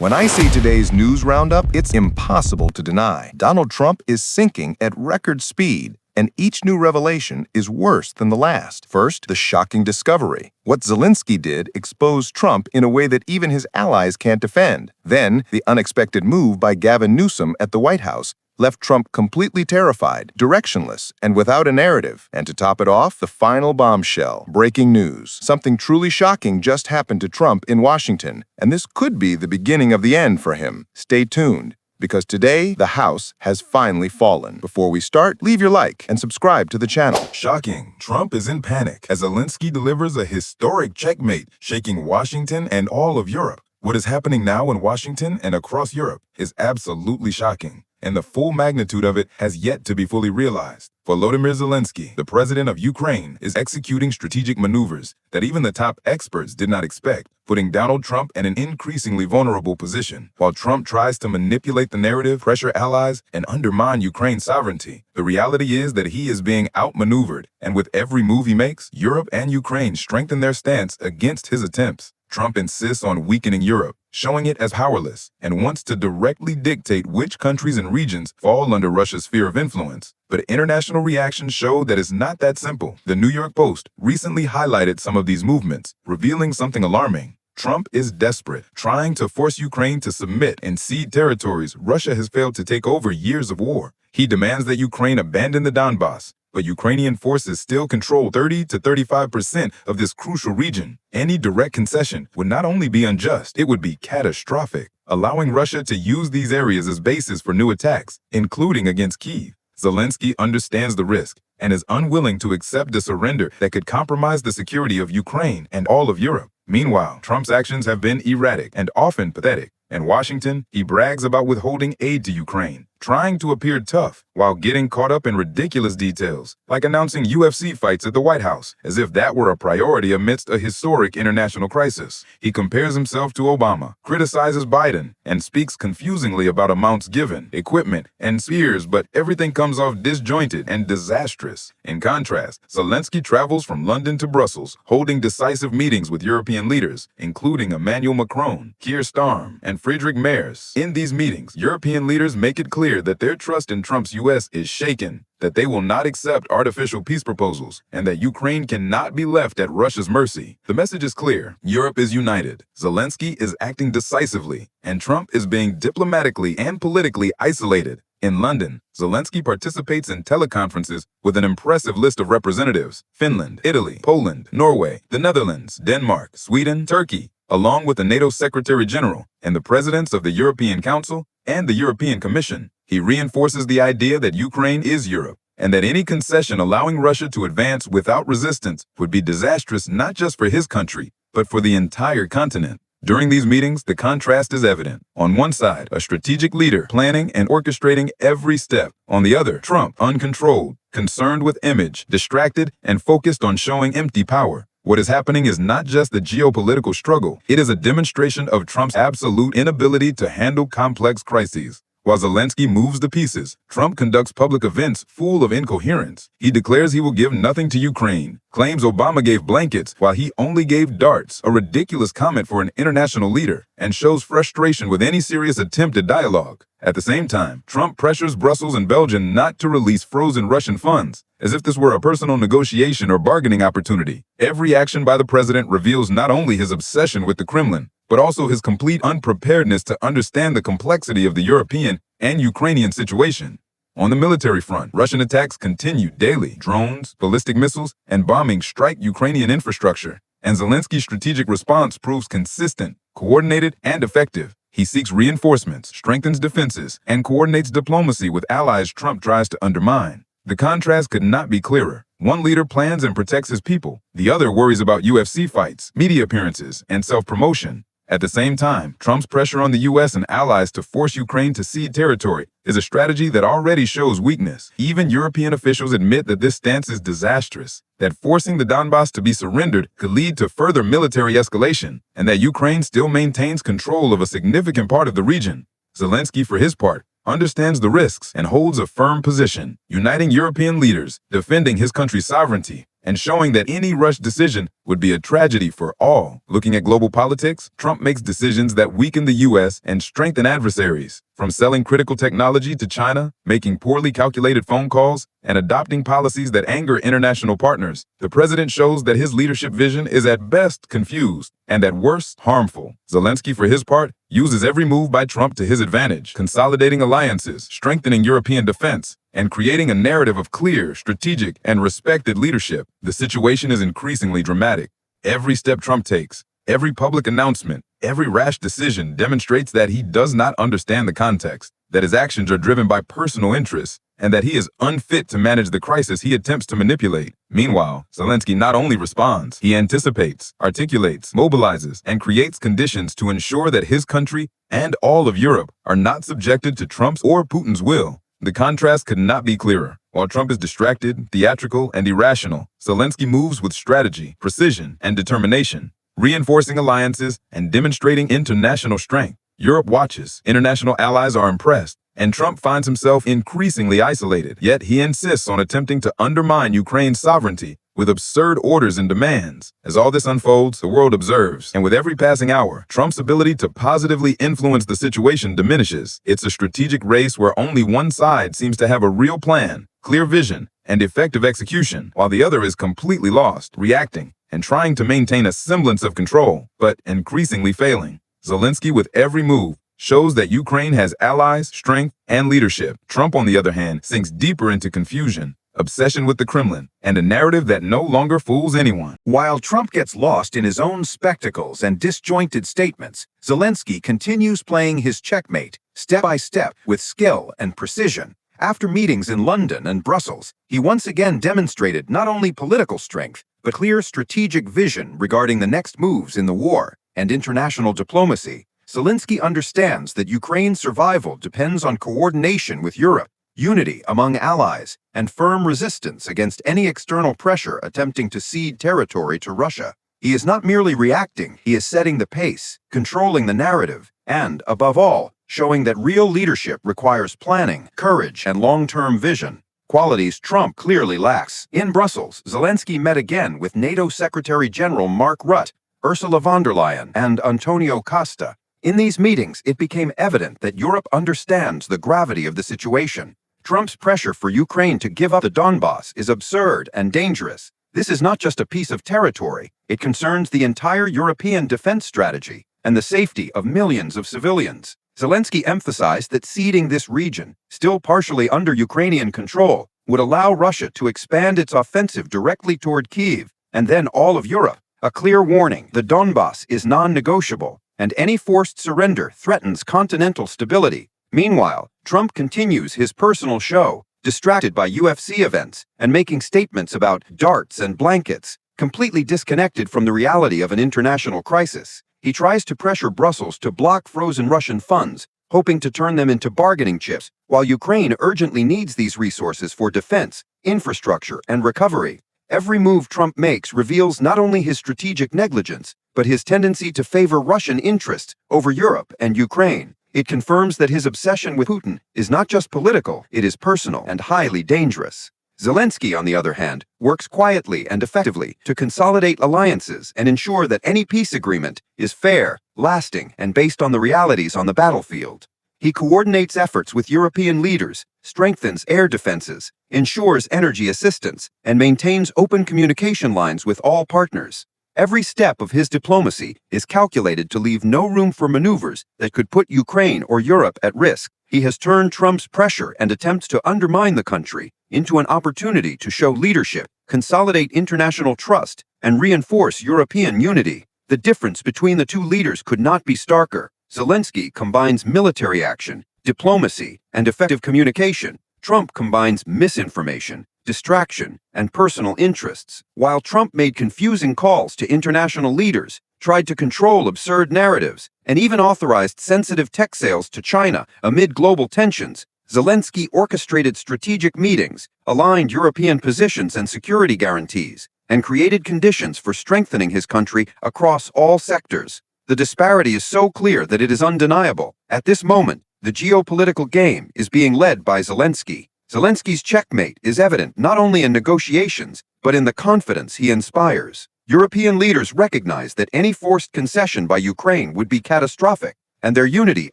When I see today's news roundup, it's impossible to deny. Donald Trump is sinking at record speed, and each new revelation is worse than the last. First, the shocking discovery. What Zelensky did exposed Trump in a way that even his allies can't defend. Then, the unexpected move by Gavin Newsom at the White House left Trump completely terrified, directionless, and without a narrative. And to top it off, the final bombshell. Breaking news. Something truly shocking just happened to Trump in Washington, and this could be the beginning of the end for him. Stay tuned, because today, the House has finally fallen. Before we start, leave your like and subscribe to the channel. Shocking. Trump is in panic as Zelensky delivers a historic checkmate, shaking Washington and all of Europe. What is happening now in Washington and across Europe is absolutely shocking, and the full magnitude of it has yet to be fully realized. Volodymyr Zelensky, the president of Ukraine, is executing strategic maneuvers that even the top experts did not expect, putting Donald Trump in an increasingly vulnerable position. While Trump tries to manipulate the narrative, pressure allies, and undermine Ukraine's sovereignty, the reality is that he is being outmaneuvered, and with every move he makes, Europe and Ukraine strengthen their stance against his attempts. Trump insists on weakening Europe, showing it as powerless, and wants to directly dictate which countries and regions fall under Russia's sphere of influence. But international reactions show that it's not that simple. The New York Post recently highlighted some of these movements, revealing something alarming. Trump is desperate, trying to force Ukraine to submit and cede territories Russia has failed to take over years of war. He demands that Ukraine abandon the Donbas, but Ukrainian forces still control 30 to 35% of this crucial region. Any direct concession would not only be unjust, it would be catastrophic, allowing Russia to use these areas as bases for new attacks, including against Kyiv. Zelensky understands the risk and is unwilling to accept a surrender that could compromise the security of Ukraine and all of Europe. Meanwhile, Trump's actions have been erratic and often pathetic. In Washington, he brags about withholding aid to Ukraine, trying to appear tough while getting caught up in ridiculous details, like announcing UFC fights at the White House, as if that were a priority amidst a historic international crisis. He compares himself to Obama, criticizes Biden, and speaks confusingly about amounts given, equipment, and spheres, but everything comes off disjointed and disastrous. In contrast, Zelensky travels from London to Brussels, holding decisive meetings with European leaders, including Emmanuel Macron, Keir Starmer, and Friedrich Merz. In these meetings, European leaders make it clear that their trust in Trump's U.S. is shaken, that they will not accept artificial peace proposals, and that Ukraine cannot be left at Russia's mercy. The message is clear. Europe is united. Zelensky is acting decisively, and Trump is being diplomatically and politically isolated. In London, Zelensky participates in teleconferences with an impressive list of representatives: Finland, Italy, Poland, Norway, the Netherlands, Denmark, Sweden, Turkey, along with the NATO Secretary General and the presidents of the European Council and the European Commission. He reinforces the idea that Ukraine is Europe, and that any concession allowing Russia to advance without resistance would be disastrous not just for his country, but for the entire continent. During these meetings, the contrast is evident. On one side, a strategic leader planning and orchestrating every step. On the other, Trump, uncontrolled, concerned with image, distracted, and focused on showing empty power. What is happening is not just the geopolitical struggle. It is a demonstration of Trump's absolute inability to handle complex crises. While Zelensky moves the pieces, Trump conducts public events full of incoherence. He declares he will give nothing to Ukraine, claims Obama gave blankets while he only gave darts, a ridiculous comment for an international leader, and shows frustration with any serious attempt at dialogue. At the same time, Trump pressures Brussels and Belgium not to release frozen Russian funds, as if this were a personal negotiation or bargaining opportunity. Every action by the president reveals not only his obsession with the Kremlin, but also his complete unpreparedness to understand the complexity of the European and Ukrainian situation. On the military front, Russian attacks continue daily. Drones, ballistic missiles, and bombing strike Ukrainian infrastructure, and Zelensky's strategic response proves consistent, coordinated, and effective. He seeks reinforcements, strengthens defenses, and coordinates diplomacy with allies Trump tries to undermine. The contrast could not be clearer. One leader plans and protects his people. The other worries about UFC fights, media appearances, and self-promotion. At the same time, Trump's pressure on the U.S. and allies to force Ukraine to cede territory is a strategy that already shows weakness. Even European officials admit that this stance is disastrous, that forcing the Donbas to be surrendered could lead to further military escalation, and that Ukraine still maintains control of a significant part of the region. Zelensky, for his part, understands the risks and holds a firm position, uniting European leaders, defending his country's sovereignty, and showing that any rushed decision would be a tragedy for all. Looking at global politics, Trump makes decisions that weaken the U.S. and strengthen adversaries. From selling critical technology to China, making poorly calculated phone calls, and adopting policies that anger international partners, the president shows that his leadership vision is at best confused and at worst harmful. Zelensky, for his part, uses every move by Trump to his advantage, consolidating alliances, strengthening European defense, and creating a narrative of clear, strategic, and respected leadership. The situation is increasingly dramatic. Every step Trump takes, every public announcement, every rash decision demonstrates that he does not understand the context, that his actions are driven by personal interests, and that he is unfit to manage the crisis he attempts to manipulate. Meanwhile, Zelensky not only responds, he anticipates, articulates, mobilizes, and creates conditions to ensure that his country and all of Europe are not subjected to Trump's or Putin's will. The contrast could not be clearer. While Trump is distracted, theatrical, and irrational, Zelensky moves with strategy, precision, and determination, reinforcing alliances and demonstrating international strength. Europe watches, international allies are impressed, and Trump finds himself increasingly isolated. Yet he insists on attempting to undermine Ukraine's sovereignty with absurd orders and demands. As all this unfolds, the world observes, and with every passing hour, Trump's ability to positively influence the situation diminishes. It's a strategic race where only one side seems to have a real plan, clear vision, and effective execution, while the other is completely lost, reacting, and trying to maintain a semblance of control, but increasingly failing. Zelensky, with every move, shows that Ukraine has allies, strength, and leadership. Trump, on the other hand, sinks deeper into confusion, obsession with the Kremlin, and a narrative that no longer fools anyone. While Trump gets lost in his own spectacles and disjointed statements, Zelensky continues playing his checkmate, step by step, with skill and precision. After meetings in London and Brussels, he once again demonstrated not only political strength, but clear strategic vision regarding the next moves in the war and international diplomacy. Zelensky understands that Ukraine's survival depends on coordination with Europe, unity among allies, and firm resistance against any external pressure attempting to cede territory to Russia. He is not merely reacting, he is setting the pace, controlling the narrative, and, above all, showing that real leadership requires planning, courage, and long-term vision, qualities Trump clearly lacks. In Brussels, Zelensky met again with NATO Secretary General Mark Rutte, Ursula von der Leyen, and Antonio Costa. In these meetings, it became evident that Europe understands the gravity of the situation. Trump's pressure for Ukraine to give up the Donbas is absurd and dangerous. This is not just a piece of territory, it concerns the entire European defense strategy and the safety of millions of civilians. Zelensky emphasized that ceding this region, still partially under Ukrainian control, would allow Russia to expand its offensive directly toward Kyiv, and then all of Europe. A clear warning: the Donbas is non-negotiable, and any forced surrender threatens continental stability. Meanwhile, Trump continues his personal show, distracted by UFC events and making statements about darts and blankets, completely disconnected from the reality of an international crisis. He tries to pressure Brussels to block frozen Russian funds, hoping to turn them into bargaining chips, while Ukraine urgently needs these resources for defense, infrastructure, and recovery. Every move Trump makes reveals not only his strategic negligence, but his tendency to favor Russian interests over Europe and Ukraine. It confirms that his obsession with Putin is not just political, it is personal and highly dangerous. Zelensky, on the other hand, works quietly and effectively to consolidate alliances and ensure that any peace agreement is fair, lasting, and based on the realities on the battlefield. He coordinates efforts with European leaders, strengthens air defenses, ensures energy assistance, and maintains open communication lines with all partners. Every step of his diplomacy is calculated to leave no room for maneuvers that could put Ukraine or Europe at risk. He has turned Trump's pressure and attempts to undermine the country into an opportunity to show leadership, consolidate international trust, and reinforce European unity. The difference between the two leaders could not be starker. Zelensky combines military action, diplomacy, and effective communication. Trump combines misinformation, distraction, and personal interests. While Trump made confusing calls to international leaders, tried to control absurd narratives, and even authorized sensitive tech sales to China amid global tensions, Zelensky orchestrated strategic meetings, aligned European positions and security guarantees, and created conditions for strengthening his country across all sectors. The disparity is so clear that it is undeniable. At this moment, the geopolitical game is being led by Zelensky. Zelensky's checkmate is evident not only in negotiations, but in the confidence he inspires. European leaders recognize that any forced concession by Ukraine would be catastrophic, and their unity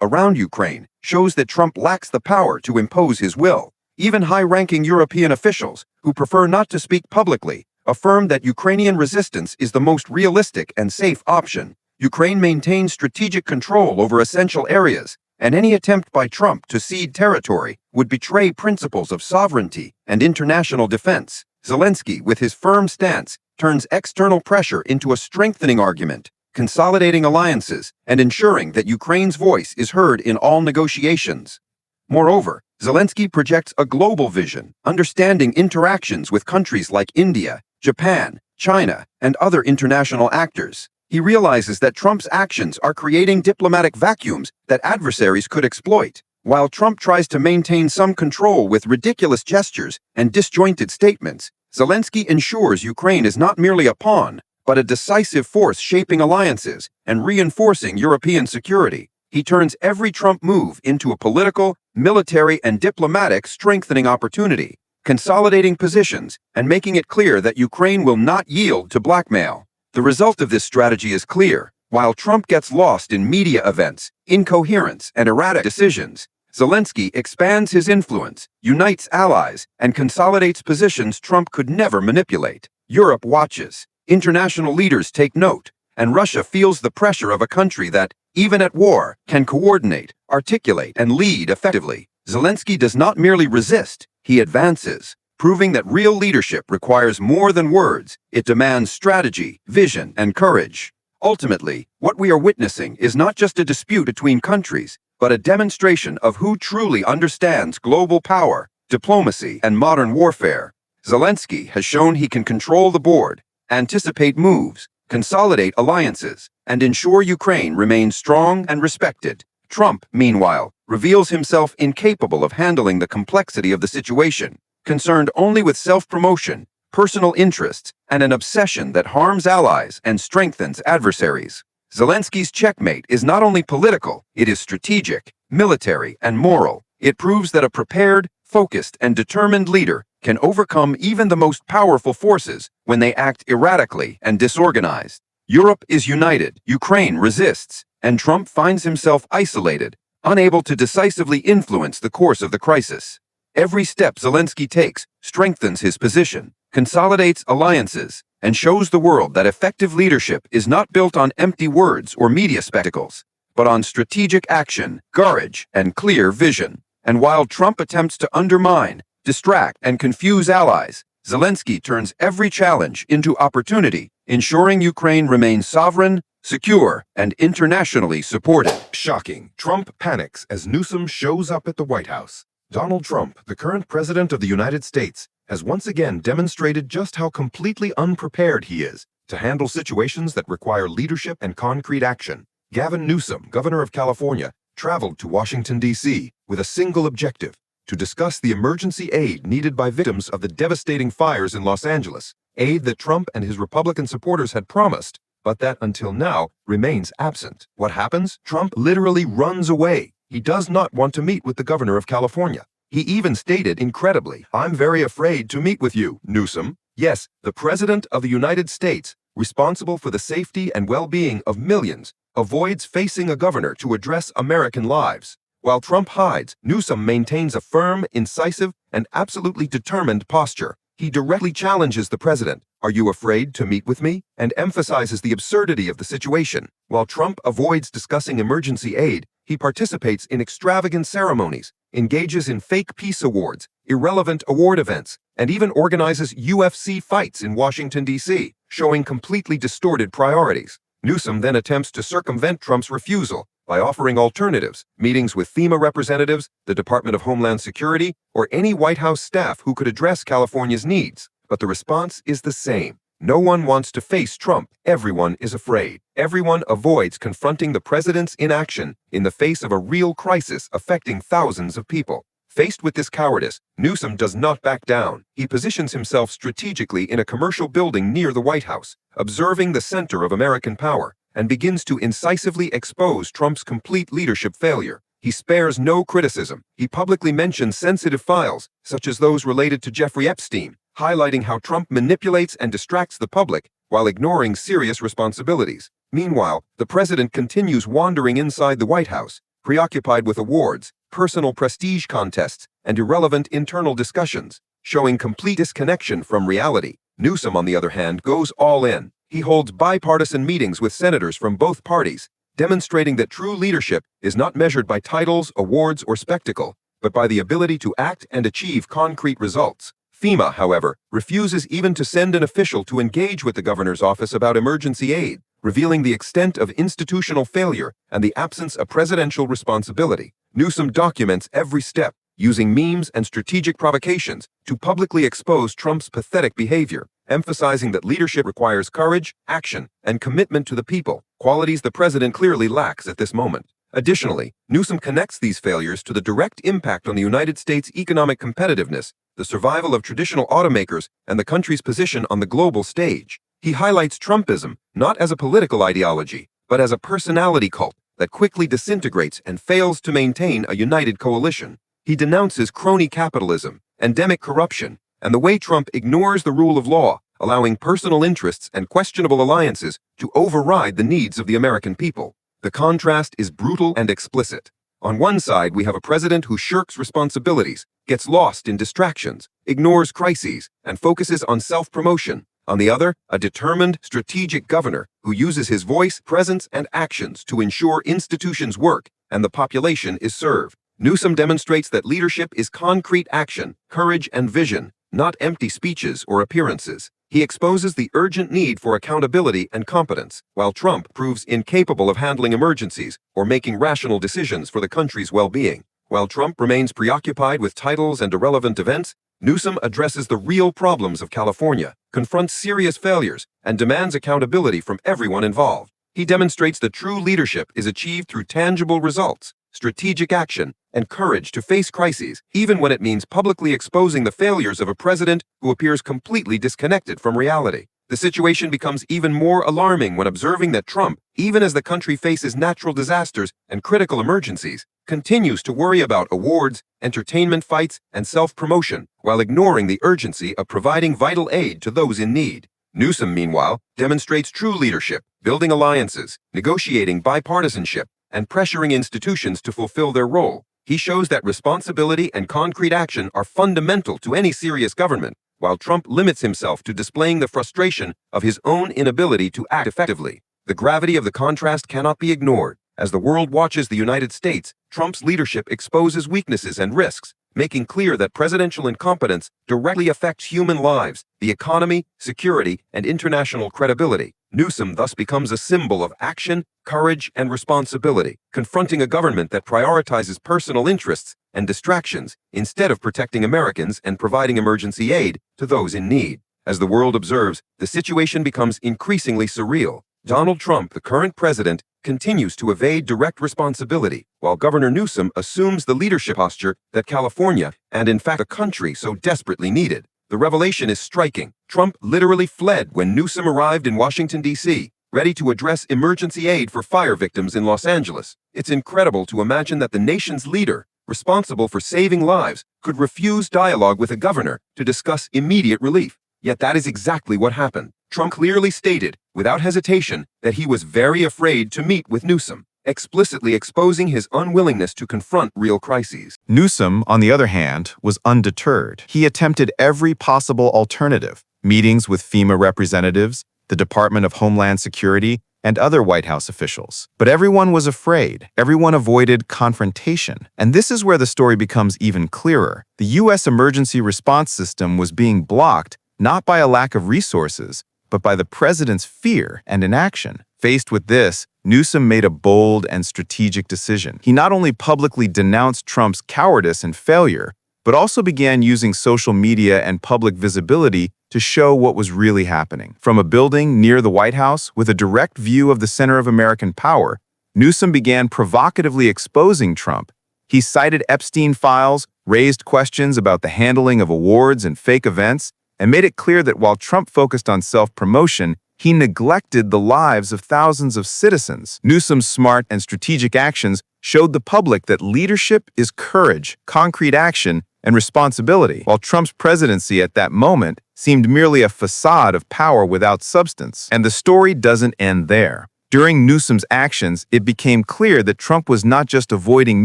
around Ukraine shows that Trump lacks the power to impose his will. Even high-ranking European officials, who prefer not to speak publicly, affirm that Ukrainian resistance is the most realistic and safe option. Ukraine maintains strategic control over essential areas, and any attempt by Trump to cede territory would betray principles of sovereignty and international defense. Zelensky, with his firm stance, turns external pressure into a strengthening argument, consolidating alliances and ensuring that Ukraine's voice is heard in all negotiations. Moreover, Zelensky projects a global vision, understanding interactions with countries like India, Japan, China, and other international actors. He realizes that Trump's actions are creating diplomatic vacuums that adversaries could exploit. While Trump tries to maintain some control with ridiculous gestures and disjointed statements, Zelensky ensures Ukraine is not merely a pawn, but a decisive force shaping alliances and reinforcing European security. He turns every Trump move into a political, military, and diplomatic strengthening opportunity, consolidating positions and making it clear that Ukraine will not yield to blackmail. The result of this strategy is clear. While Trump gets lost in media events, incoherence, and erratic decisions, Zelensky expands his influence, unites allies, and consolidates positions Trump could never manipulate. Europe watches, international leaders take note, and Russia feels the pressure of a country that, even at war, can coordinate, articulate, and lead effectively. Zelensky does not merely resist, he advances, proving that real leadership requires more than words. It demands strategy, vision, and courage. Ultimately, what we are witnessing is not just a dispute between countries, but a demonstration of who truly understands global power, diplomacy, and modern warfare. Zelensky has shown he can control the board, anticipate moves, consolidate alliances, and ensure Ukraine remains strong and respected. Trump, meanwhile, reveals himself incapable of handling the complexity of the situation, concerned only with self-promotion, personal interests, and an obsession that harms allies and strengthens adversaries. Zelensky's checkmate is not only political, it is strategic, military, and moral. It proves that a prepared, focused, and determined leader can overcome even the most powerful forces when they act erratically and disorganized. Europe is united, Ukraine resists, and Trump finds himself isolated, unable to decisively influence the course of the crisis. Every step Zelensky takes strengthens his position, consolidates alliances, and shows the world that effective leadership is not built on empty words or media spectacles, but on strategic action, courage, and clear vision. And while Trump attempts to undermine, distract, and confuse allies, Zelensky turns every challenge into opportunity, ensuring Ukraine remains sovereign, secure, and internationally supported. Shocking. Trump panics as Newsom shows up at the White House. Donald Trump, the current president of the United States, has once again demonstrated just how completely unprepared he is to handle situations that require leadership and concrete action. Gavin Newsom, governor of California, traveled to Washington, D.C. with a single objective: to discuss the emergency aid needed by victims of the devastating fires in Los Angeles, aid that Trump and his Republican supporters had promised, but that until now remains absent. What happens? Trump literally runs away. He does not want to meet with the governor of California. He even stated incredibly, "I'm very afraid to meet with you, Newsom." Yes, the President of the United States, responsible for the safety and well-being of millions, avoids facing a governor to address American lives. While Trump hides, Newsom maintains a firm, incisive, and absolutely determined posture. He directly challenges the president, "Are you afraid to meet with me?" and emphasizes the absurdity of the situation. While Trump avoids discussing emergency aid, he participates in extravagant ceremonies, engages in fake peace awards, irrelevant award events, and even organizes UFC fights in Washington, D.C., showing completely distorted priorities. Newsom then attempts to circumvent Trump's refusal by offering alternatives, meetings with FEMA representatives, the Department of Homeland Security, or any White House staff who could address California's needs. But the response is the same. No one wants to face Trump. Everyone is afraid. Everyone avoids confronting the president's inaction in the face of a real crisis affecting thousands of people. Faced with this cowardice, Newsom does not back down. He positions himself strategically in a commercial building near the White House, observing the center of American power, and begins to incisively expose Trump's complete leadership failure. He spares no criticism. He publicly mentions sensitive files, such as those related to Jeffrey Epstein, highlighting how Trump manipulates and distracts the public while ignoring serious responsibilities. Meanwhile, the president continues wandering inside the White House, preoccupied with awards, personal prestige contests, and irrelevant internal discussions, showing complete disconnection from reality. Newsom, on the other hand, goes all in. He holds bipartisan meetings with senators from both parties, demonstrating that true leadership is not measured by titles, awards, or spectacle, but by the ability to act and achieve concrete results. FEMA, however, refuses even to send an official to engage with the governor's office about emergency aid, revealing the extent of institutional failure and the absence of presidential responsibility. Newsom documents every step, using memes and strategic provocations to publicly expose Trump's pathetic behavior, emphasizing that leadership requires courage, action, and commitment to the people, qualities the president clearly lacks at this moment. Additionally, Newsom connects these failures to the direct impact on the United States' economic competitiveness, the survival of traditional automakers, and the country's position on the global stage. He highlights Trumpism not as a political ideology, but as a personality cult that quickly disintegrates and fails to maintain a united coalition. He denounces crony capitalism, endemic corruption, and the way Trump ignores the rule of law, allowing personal interests and questionable alliances to override the needs of the American people. The contrast is brutal and explicit. On one side, we have a president who shirks responsibilities, gets lost in distractions, ignores crises, and focuses on self-promotion. On the other, a determined, strategic governor who uses his voice, presence, and actions to ensure institutions work and the population is served. Newsom demonstrates that leadership is concrete action, courage, and vision, not empty speeches or appearances. He exposes the urgent need for accountability and competence, while Trump proves incapable of handling emergencies or making rational decisions for the country's well-being. While Trump remains preoccupied with titles and irrelevant events, Newsom addresses the real problems of California, confronts serious failures, and demands accountability from everyone involved. He demonstrates that true leadership is achieved through tangible results, strategic action, and courage to face crises, even when it means publicly exposing the failures of a president who appears completely disconnected from reality. The situation becomes even more alarming when observing that Trump, even as the country faces natural disasters and critical emergencies, continues to worry about awards, entertainment fights, and self-promotion, while ignoring the urgency of providing vital aid to those in need. Newsom, meanwhile, demonstrates true leadership, building alliances, negotiating bipartisanship, and pressuring institutions to fulfill their role. He shows that responsibility and concrete action are fundamental to any serious government, while Trump limits himself to displaying the frustration of his own inability to act effectively. The gravity of the contrast cannot be ignored. As the world watches the United States, Trump's leadership exposes weaknesses and risks, making clear that presidential incompetence directly affects human lives, the economy, security, and international credibility. Newsom thus becomes a symbol of action, courage, and responsibility, confronting a government that prioritizes personal interests and distractions instead of protecting Americans and providing emergency aid to those in need. As the world observes, the situation becomes increasingly surreal. Donald Trump, the current president, continues to evade direct responsibility, while Governor Newsom assumes the leadership posture that California, and in fact the country, so desperately needed. The revelation is striking. Trump literally fled when Newsom arrived in Washington, D.C., ready to address emergency aid for fire victims in Los Angeles. It's incredible to imagine that the nation's leader, responsible for saving lives, could refuse dialogue with a governor to discuss immediate relief. Yet that is exactly what happened. Trump clearly stated, without hesitation, that he was very afraid to meet with Newsom, explicitly exposing his unwillingness to confront real crises. Newsom, on the other hand, was undeterred. He attempted every possible alternative: meetings with FEMA representatives, the Department of Homeland Security, and other White House officials. But everyone was afraid. Everyone avoided confrontation. And this is where the story becomes even clearer. The U.S. emergency response system was being blocked not by a lack of resources, but by the president's fear and inaction. Faced with this, Newsom made a bold and strategic decision. He not only publicly denounced Trump's cowardice and failure, but also began using social media and public visibility to show what was really happening. From a building near the White House with a direct view of the center of American power, Newsom began provocatively exposing Trump. He cited Epstein files, raised questions about the handling of awards and fake events, and made it clear that while Trump focused on self-promotion, he neglected the lives of thousands of citizens. Newsom's smart and strategic actions showed the public that leadership is courage, concrete action, and responsibility, while Trump's presidency at that moment seemed merely a facade of power without substance. And the story doesn't end there. During Newsom's actions, it became clear that Trump was not just avoiding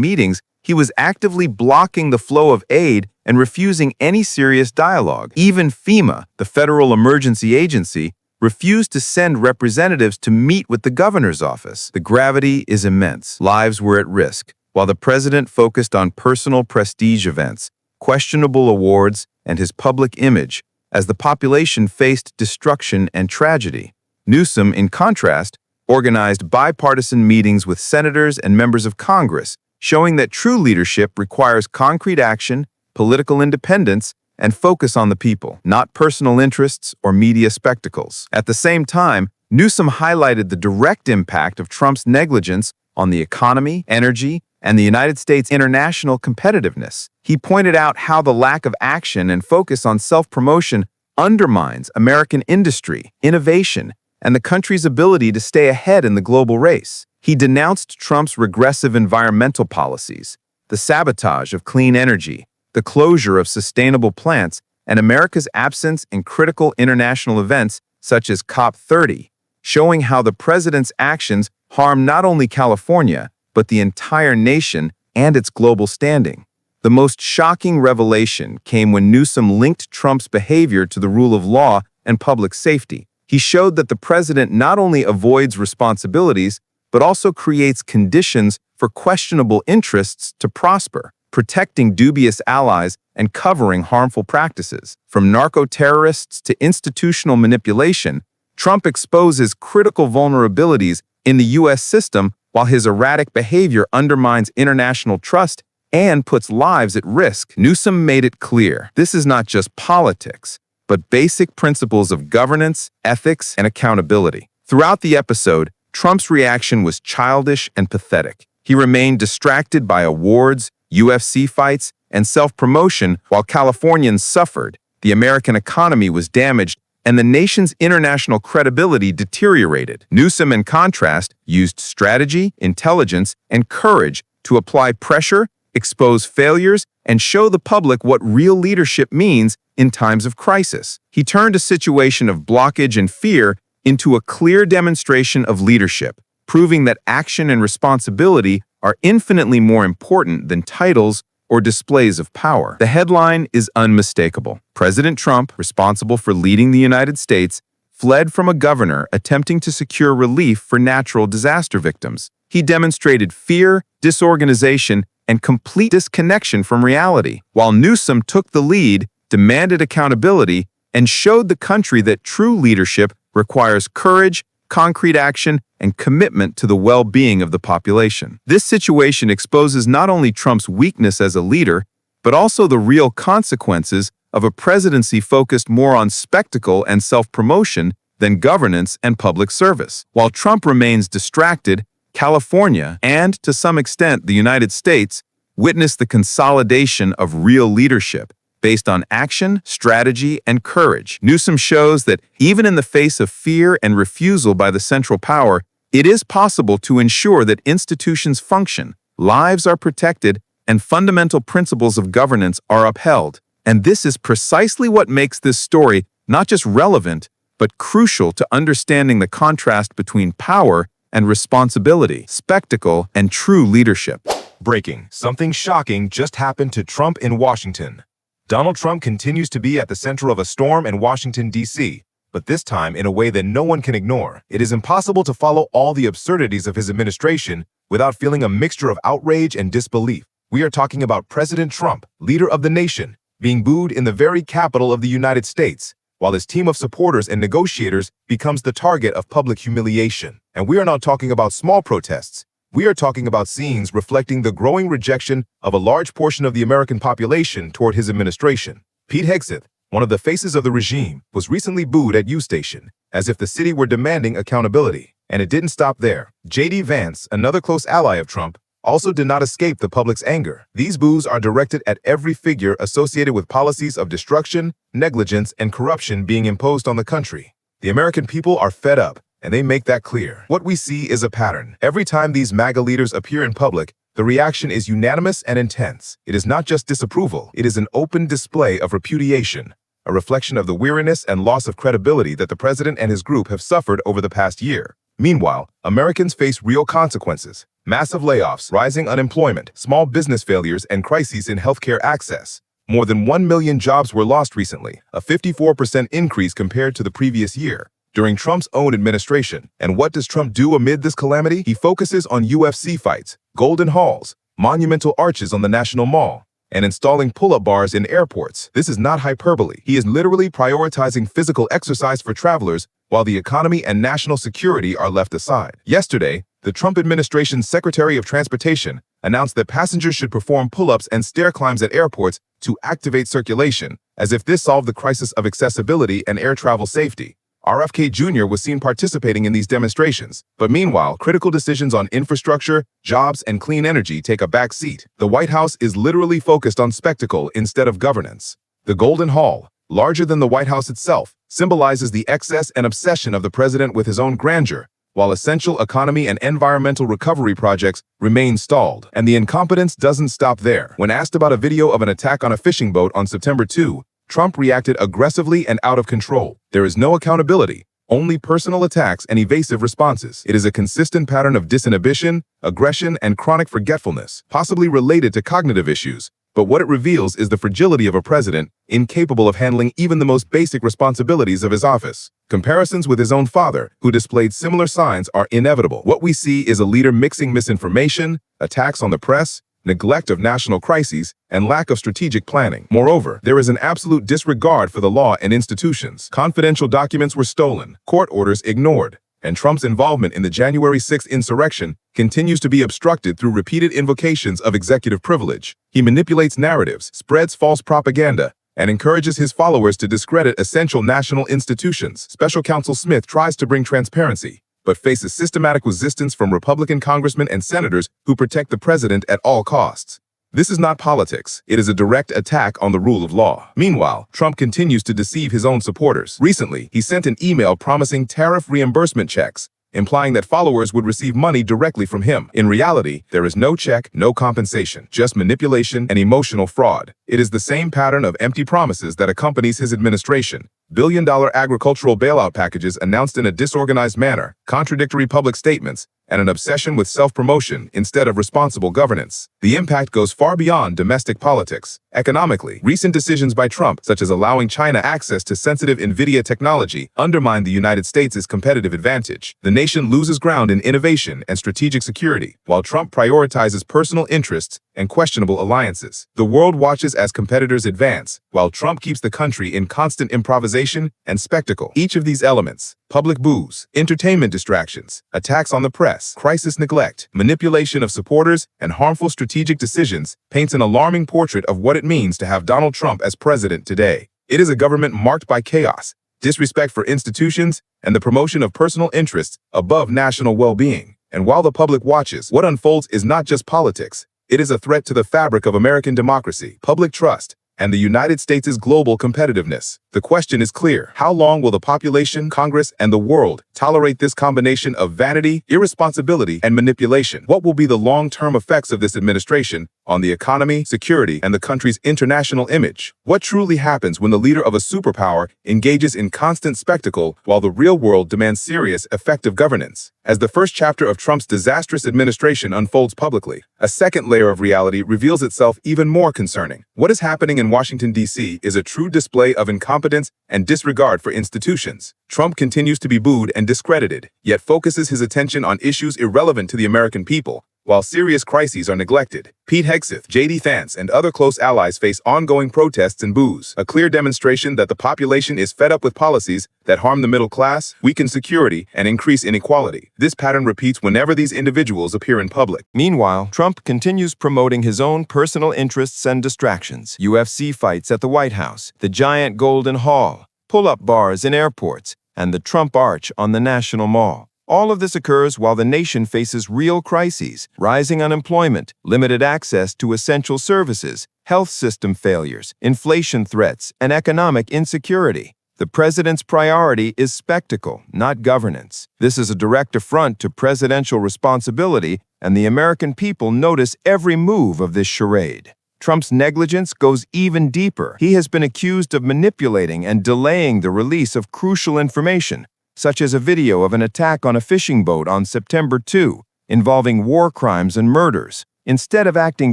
meetings, he was actively blocking the flow of aid and refusing any serious dialogue. Even FEMA, the Federal Emergency Agency, refused to send representatives to meet with the governor's office. The gravity is immense. Lives were at risk, while the president focused on personal prestige events, questionable awards, and his public image, as the population faced destruction and tragedy. Newsom, in contrast, organized bipartisan meetings with senators and members of Congress, showing that true leadership requires concrete action, political independence, and focus on the people, not personal interests or media spectacles. At the same time, Newsom highlighted the direct impact of Trump's negligence on the economy, energy, and the United States' international competitiveness. He pointed out how the lack of action and focus on self-promotion undermines American industry, innovation, and the country's ability to stay ahead in the global race. He denounced Trump's regressive environmental policies, the sabotage of clean energy, the closure of sustainable plants, and America's absence in critical international events such as COP30, showing how the president's actions harm not only California, but the entire nation and its global standing. The most shocking revelation came when Newsom linked Trump's behavior to the rule of law and public safety. He showed that the president not only avoids responsibilities, but also creates conditions for questionable interests to prosper, protecting dubious allies and covering harmful practices. From narco-terrorists to institutional manipulation, Trump exposes critical vulnerabilities in the U.S. system, while his erratic behavior undermines international trust and puts lives at risk. Newsom made it clear, this is not just politics, but basic principles of governance, ethics, and accountability. Throughout the episode, Trump's reaction was childish and pathetic. He remained distracted by awards, UFC fights, and self-promotion while Californians suffered. The American economy was damaged, and the nation's international credibility deteriorated. Newsom, in contrast, used strategy, intelligence, and courage to apply pressure, expose failures, and show the public what real leadership means in times of crisis. He turned a situation of blockage and fear into a clear demonstration of leadership, proving that action and responsibility are infinitely more important than titles or displays of power. The headline is unmistakable. President Trump, responsible for leading the United States, fled from a governor attempting to secure relief for natural disaster victims. He demonstrated fear, disorganization, and complete disconnection from reality, while Newsom took the lead, demanded accountability, and showed the country that true leadership requires courage, concrete action, and commitment to the well-being of the population. This situation exposes not only Trump's weakness as a leader, but also the real consequences of a presidency focused more on spectacle and self-promotion than governance and public service. While Trump remains distracted, California, and to some extent the United States, witnessed the consolidation of real leadership based on action, strategy, and courage. Newsom shows that even in the face of fear and refusal by the central power, it is possible to ensure that institutions function, lives are protected, and fundamental principles of governance are upheld. And this is precisely what makes this story not just relevant, but crucial to understanding the contrast between power and responsibility, spectacle, and true leadership. Breaking. Something shocking just happened to Trump in Washington. Donald Trump continues to be at the center of a storm in Washington, D.C., but this time in a way that no one can ignore. It is impossible to follow all the absurdities of his administration without feeling a mixture of outrage and disbelief. We are talking about President Trump, leader of the nation, being booed in the very capital of the United States, while his team of supporters and negotiators becomes the target of public humiliation. And we are not talking about small protests. We are talking about scenes reflecting the growing rejection of a large portion of the American population toward his administration. Pete Hegseth, one of the faces of the regime, was recently booed at U Station, as if the city were demanding accountability. And it didn't stop there. J.D. Vance, another close ally of Trump, also did not escape the public's anger. These boos are directed at every figure associated with policies of destruction, negligence, and corruption being imposed on the country. The American people are fed up, and they make that clear. What we see is a pattern. Every time these MAGA leaders appear in public, The reaction is unanimous and intense. It is not just disapproval, it is an open display of repudiation, a reflection of the weariness and loss of credibility that the president and his group have suffered over the past year. Meanwhile, Americans face real consequences: massive layoffs, rising unemployment, small business failures, and crises in healthcare access. More than 1 million jobs were lost recently, a 54% increase compared to the previous year, during Trump's own administration. And what does Trump do amid this calamity? He focuses on UFC fights, golden halls, monumental arches on the National Mall, and installing pull-up bars in airports. This is not hyperbole. He is literally prioritizing physical exercise for travelers while the economy and national security are left aside. Yesterday, the Trump administration's Secretary of Transportation announced that passengers should perform pull-ups and stair climbs at airports to activate circulation, as if this solved the crisis of accessibility and air travel safety. RFK Jr. was seen participating in these demonstrations, but meanwhile, critical decisions on infrastructure, jobs, and clean energy take a back seat. The White House is literally focused on spectacle instead of governance. The Golden Hall, larger than the White House itself, symbolizes the excess and obsession of the president with his own grandeur, while essential economy and environmental recovery projects remain stalled. And the incompetence doesn't stop there. When asked about a video of an attack on a fishing boat on September 2, Trump reacted aggressively and out of control. There is no accountability, only personal attacks and evasive responses. It is a consistent pattern of disinhibition, aggression, and chronic forgetfulness, possibly related to cognitive issues. But what it reveals is the fragility of a president incapable of handling even the most basic responsibilities of his office. Comparisons with his own father, who displayed similar signs, are inevitable. What we see is a leader mixing misinformation, attacks on the press, neglect of national crises, and lack of strategic planning. Moreover, there is an absolute disregard for the law and institutions. Confidential documents were stolen, court orders ignored, and Trump's involvement in the January 6th insurrection continues to be obstructed through repeated invocations of executive privilege. He manipulates narratives, spreads false propaganda, and encourages his followers to discredit essential national institutions. Special Counsel Smith tries to bring transparency, but faces systematic resistance from Republican congressmen and senators who protect the president at all costs. This is not politics. It is a direct attack on the rule of law. Meanwhile, Trump continues to deceive his own supporters. Recently, he sent an email promising tariff reimbursement checks, implying that followers would receive money directly from him. In reality, there is no check, no compensation, just manipulation and emotional fraud. It is the same pattern of empty promises that accompanies his administration. Billion-dollar agricultural bailout packages announced in a disorganized manner, contradictory public statements, and an obsession with self-promotion instead of responsible governance. The impact goes far beyond domestic politics. Economically, recent decisions by Trump, such as allowing China access to sensitive NVIDIA technology, undermine the United States' competitive advantage. The nation loses ground in innovation and strategic security, while Trump prioritizes personal interests and questionable alliances. The world watches as competitors advance, while Trump keeps the country in constant improvisation and spectacle. Each of these elements, public boos, entertainment distractions, attacks on the press, crisis neglect, manipulation of supporters, and harmful strategic decisions, paints an alarming portrait of what it means to have Donald Trump as president today. It is a government marked by chaos, disrespect for institutions, and the promotion of personal interests above national well-being. And while the public watches, what unfolds is not just politics. It is a threat to the fabric of American democracy, public trust, and the United States' global competitiveness. The question is clear. How long will the population, Congress, and the world tolerate this combination of vanity, irresponsibility, and manipulation? What will be the long-term effects of this administration on the economy, security, and the country's international image? What truly happens when the leader of a superpower engages in constant spectacle while the real world demands serious, effective governance? As the first chapter of Trump's disastrous administration unfolds publicly, a second layer of reality reveals itself even more concerning. What is happening in Washington, D.C. is a true display of incompetence and disregard for institutions. Trump continues to be booed and discredited, yet focuses his attention on issues irrelevant to the American people, while serious crises are neglected. Pete Hegseth, J.D. Vance, and other close allies face ongoing protests and boos, a clear demonstration that the population is fed up with policies that harm the middle class, weaken security, and increase inequality. This pattern repeats whenever these individuals appear in public. Meanwhile, Trump continues promoting his own personal interests and distractions. UFC fights at the White House, the giant Golden Hall, pull-up bars in airports, and the Trump Arch on the National Mall. All of this occurs while the nation faces real crises: rising unemployment, limited access to essential services, health system failures, inflation threats, and economic insecurity. The president's priority is spectacle, not governance. This is a direct affront to presidential responsibility and the American people notice every move of this charade. Trump's negligence goes even deeper. He has been accused of manipulating and delaying the release of crucial information, such as a video of an attack on a fishing boat on September 2, involving war crimes and murders. Instead of acting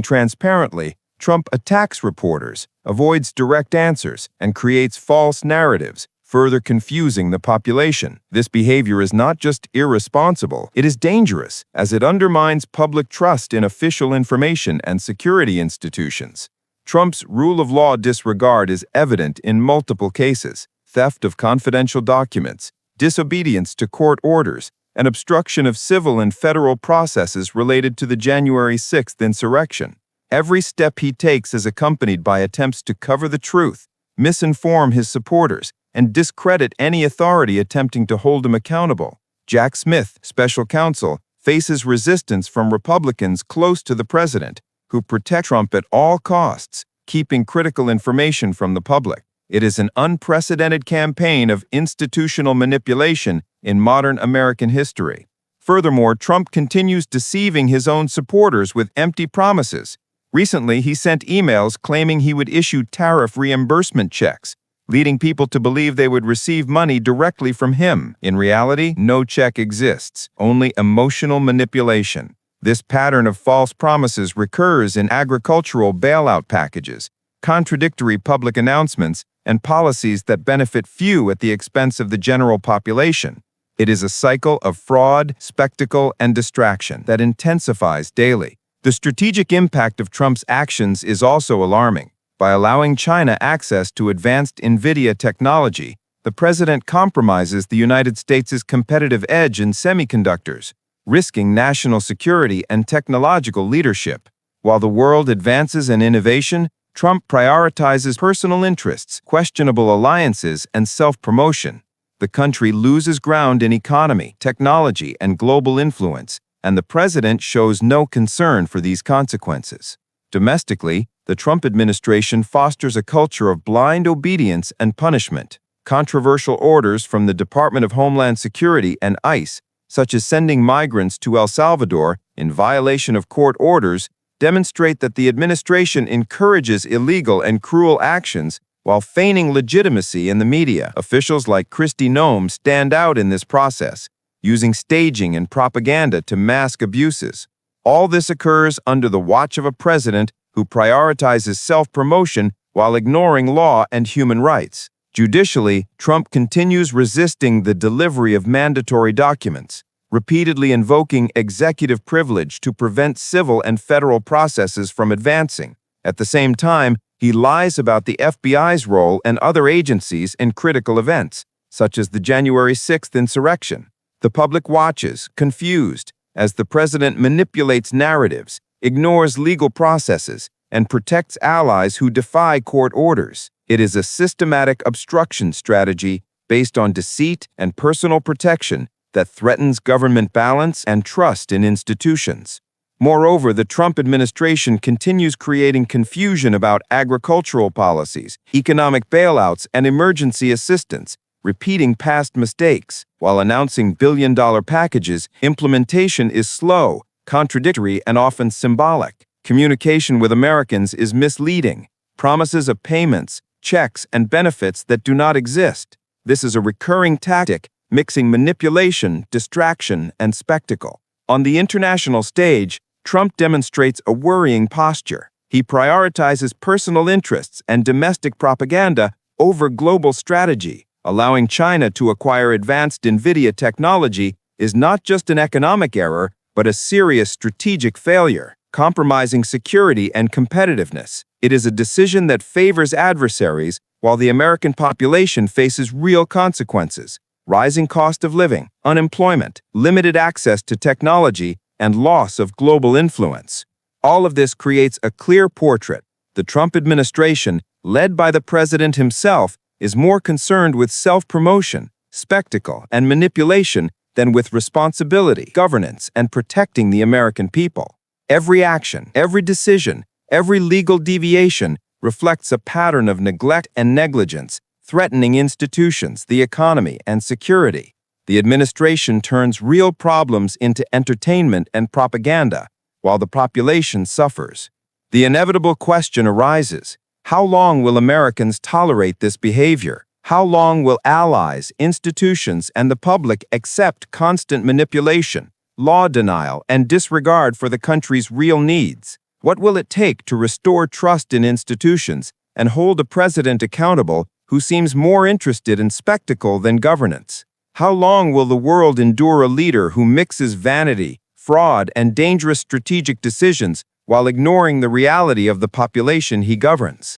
transparently, Trump attacks reporters, avoids direct answers, and creates false narratives, further confusing the population. This behavior is not just irresponsible, it is dangerous, as it undermines public trust in official information and security institutions. Trump's rule of law disregard is evident in multiple cases: theft of confidential documents, disobedience to court orders, and obstruction of civil and federal processes related to the January 6th insurrection. Every step he takes is accompanied by attempts to cover the truth, misinform his supporters, and discredit any authority attempting to hold him accountable. Jack Smith, special counsel, faces resistance from Republicans close to the president, who protect Trump at all costs, keeping critical information from the public. It is an unprecedented campaign of institutional manipulation in modern American history. Furthermore, Trump continues deceiving his own supporters with empty promises. Recently, he sent emails claiming he would issue tariff reimbursement checks, leading people to believe they would receive money directly from him. In reality, no check exists, only emotional manipulation. This pattern of false promises recurs in agricultural bailout packages, contradictory public announcements, and policies that benefit few at the expense of the general population. It is a cycle of fraud, spectacle, and distraction that intensifies daily. The strategic impact of Trump's actions is also alarming. By allowing China access to advanced NVIDIA technology, the president compromises the United States' competitive edge in semiconductors, risking national security and technological leadership. While the world advances in innovation, Trump prioritizes personal interests, questionable alliances, and self-promotion. The country loses ground in economy, technology, and global influence, and the president shows no concern for these consequences. Domestically, the Trump administration fosters a culture of blind obedience and punishment. Controversial orders from the Department of Homeland Security and ICE, such as sending migrants to El Salvador in violation of court orders, demonstrate that the administration encourages illegal and cruel actions while feigning legitimacy in the media. Officials like Kristi Noem stand out in this process, using staging and propaganda to mask abuses. All this occurs under the watch of a president who prioritizes self-promotion while ignoring law and human rights. Judicially, Trump continues resisting the delivery of mandatory documents, repeatedly invoking executive privilege to prevent civil and federal processes from advancing. At the same time, he lies about the FBI's role and other agencies in critical events, such as the January 6th insurrection. The public watches, confused, as the president manipulates narratives, ignores legal processes, and protects allies who defy court orders. It is a systematic obstruction strategy based on deceit and personal protection that threatens government balance and trust in institutions. Moreover, the Trump administration continues creating confusion about agricultural policies, economic bailouts, and emergency assistance, repeating past mistakes. While announcing billion-dollar packages, implementation is slow, contradictory, and often symbolic. Communication with Americans is misleading. Promises of payments, checks, and benefits that do not exist. This is a recurring tactic, mixing manipulation, distraction, and spectacle. On the international stage, Trump demonstrates a worrying posture. He prioritizes personal interests and domestic propaganda over global strategy. Allowing China to acquire advanced NVIDIA technology is not just an economic error, but a serious strategic failure, compromising security and competitiveness. It is a decision that favors adversaries while the American population faces real consequences: rising cost of living, unemployment, limited access to technology, and loss of global influence. All of this creates a clear portrait. The Trump administration, led by the president himself, is more concerned with self-promotion, spectacle, and manipulation than with responsibility, governance, and protecting the American people. Every action, every decision, every legal deviation reflects a pattern of neglect and negligence, threatening institutions, the economy, and security. The administration turns real problems into entertainment and propaganda, while the population suffers. The inevitable question arises: how long will Americans tolerate this behavior? How long will allies, institutions, and the public accept constant manipulation, law denial, and disregard for the country's real needs? What will it take to restore trust in institutions and hold a president accountable who seems more interested in spectacle than governance? How long will the world endure a leader who mixes vanity, fraud, and dangerous strategic decisions while ignoring the reality of the population he governs?